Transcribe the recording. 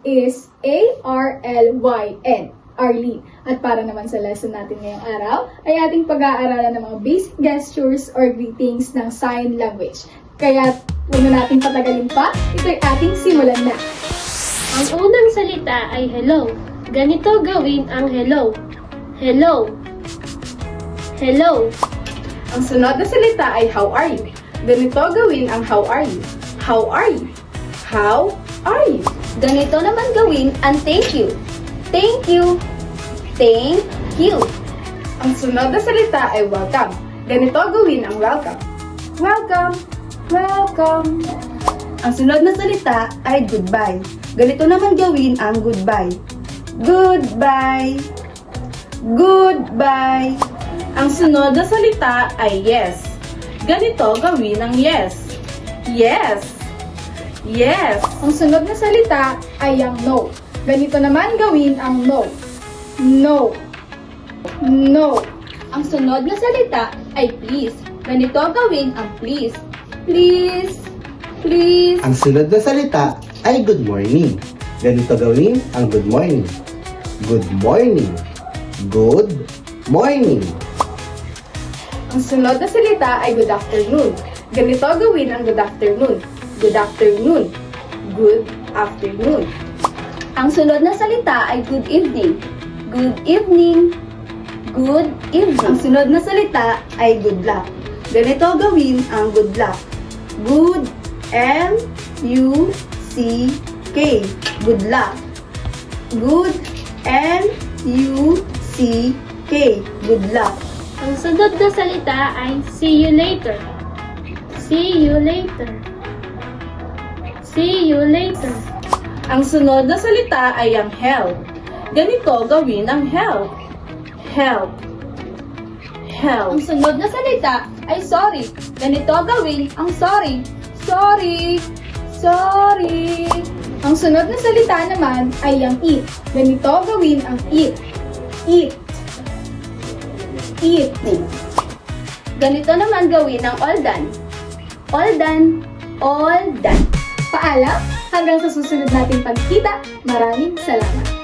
is A-R-L-Y-N. Arlene. At para naman sa lesson natin ngayong araw, ay ating pag-aaralan ng mga basic gestures or greetings ng sign language. Kaya, huwag na natin patagalin pa, ito'y ating simulan na. Ang unang salita ay hello. Ganito gawin ang hello. Hello. Hello. Ang sunod na salita ay how are you. Ganito gawin ang how are you. How are you? How are you? Ganito naman gawin ang thank you. Thank you. Thank you. Ang sunod na salita ay welcome. Ganito gawin ang welcome. Welcome. Welcome. Ang sunod na salita ay goodbye. Ganito naman gawin ang goodbye. Goodbye. Goodbye. Ang sunod na salita ay yes. Ganito gawin ang yes. Yes. Yes. Ang sunod na salita ay ang no. Ganito naman gawin ang no. No. No. Ang sunod na salita ay please. Ganito gawin ang please. Please. Please. Ang sunod na salita ay good morning. Ganito gawin ang good morning. Good morning. Good morning. Ang sunod na salita ay good afternoon. Ganito gawin ang good afternoon. Good afternoon. Good afternoon. Ang sunod na salita ay good evening. Good evening. Good Ang evening. sunod na salita ay good luck. Ganito gawin ang good luck. Good L-U-C-K. Good luck. Good L-U-C-K. Good luck. Ang sunod na salita ay see you later. See you later. See you later. Ang sunod na salita ay ang help. Ganito gawin ang help. Help. Help. Ang sunod na salita ay sorry. Ganito gawin ang sorry. Sorry. Sorry. Ang sunod na salita naman ay ang eat. Ganito gawin ang eat. Eat. Eat. Ganito naman gawin ang all done. All done. All done. Paalam, hanggang sa susunod nating pagkita. Maraming salamat.